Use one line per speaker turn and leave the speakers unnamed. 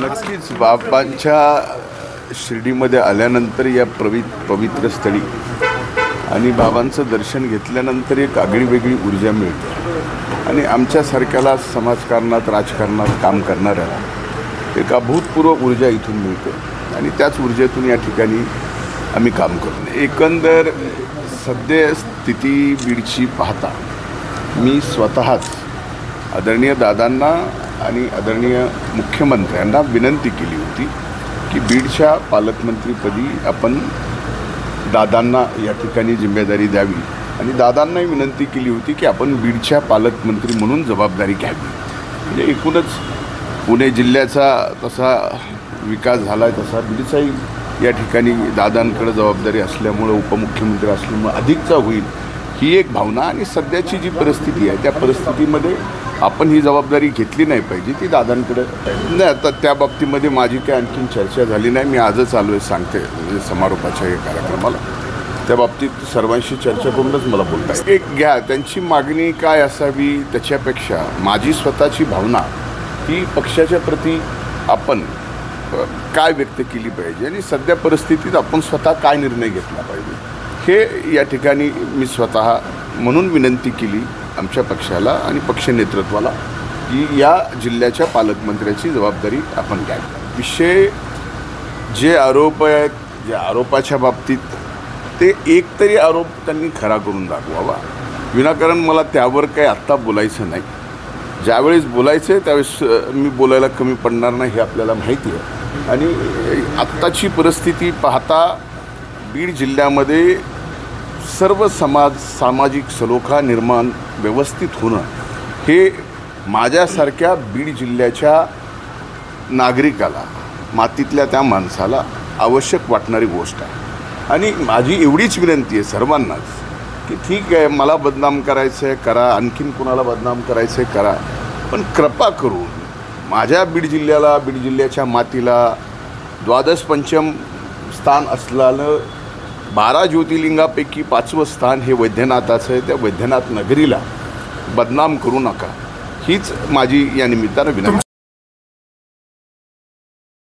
नक्कीच बाबांच्या शिर्डीमध्ये आल्यानंतर या पवित्र स्थळी आणि बाबांचं दर्शन घेतल्यानंतर एक आगळीवेगळी ऊर्जा मिळते आणि आमच्यासारख्याला समाजकारणात राजकारणात काम करणाऱ्याला एक अभूतपूर्व ऊर्जा इथून मिळते आणि त्याच ऊर्जेतून या ठिकाणी आम्ही काम करतो। एकंदर सध्या स्थिती बीडची पाहता मी स्वतःच आदरणीय दादांना आणि आदरणीय मुख्यमंत्र्यांना विनंती केली होती की बीडच्या पालकमंत्रीपदी आपण दादांना या ठिकाणी जिम्मेदारी द्यावी आणि दादांनाही विनंती केली होती की आपण बीडच्या पालकमंत्री म्हणून जबाबदारी घ्यावी। म्हणजे एकूणच पुणे जिल्ह्याचा तसा विकास झाला आहे तसा बीडचाही या ठिकाणी दादांकडे जबाबदारी असल्यामुळे उपमुख्यमंत्री असल्यामुळे अधिकचा होईल ही एक भावना आणि सध्याची जी परिस्थिती आहे त्या परिस्थितीमध्ये आपण ही जबाबदारी घेतली नाही पाहिजे ती दादांकडे नाही। आता त्या बाबतीमध्ये माझी काही आणखीन चर्चा झाली नाही। मी आजच आलो आहे सांगते म्हणजे समारोपाच्या या कार्यक्रमाला त्या बाबतीत सर्वांशी चर्चा करूनच मला बोलता येईल। एक घ्या त्यांची मागणी काय असावी त्याच्यापेक्षा माझी स्वतःची भावना ही पक्षाच्या प्रती आपण काय व्यक्त केली पाहिजे आणि सध्या परिस्थितीत आपण स्वतः काय निर्णय घेतला पाहिजे हे या ठिकाणी मी स्वतः म्हणून विनंती केली आमच्या पक्षाला आणि पक्ष नेतृत्वाला की या जिल्ह्याच्या पालकमंत्र्याची जबाबदारी आपण घ्यावी। विषय जे आरोप आहेत ज्या आरोपाच्या बाबतीत ते एकतरी आरोप त्यांनी खरा करून दाखवावा विनाकारण मला त्यावर काही आत्ता बोलायचं नाही। ज्यावेळेस बोलायचं आहे त्यावेळेस मी बोलायला कमी पडणार नाही हे आपल्याला माहिती आहे आणि आत्ताची परिस्थिती पाहता बीड जिल्ह्यामध्ये सर्व सामाजिक सलोखा निर्माण व्यवस्थित होणं हे माझ्यासारख्या बीड जिल्ह्याच्या नागरिकाला मातीतल्या त्या माणसाला आवश्यक वाटणारी गोष्ट आहे आणि माझी एवढीच विनंती आहे सर्वांनाच की ठीक आहे मला बदनाम करायचं आहे करा आणखीन कुणाला बदनाम करायचं आहे करा पण कृपा करून माझ्या बीड जिल्ह्याला बीड जिल्ह्याच्या मातीला द्वादश पंचम स्थान असलेलं 12 ज्योतिर्लिंगापैकी 5वं स्थान हे वैद्यनाथाचं आहे। त्या वैद्यनाथ नगरीला बदनाम करू नका हीच माझी या निमित्तानं विनंती।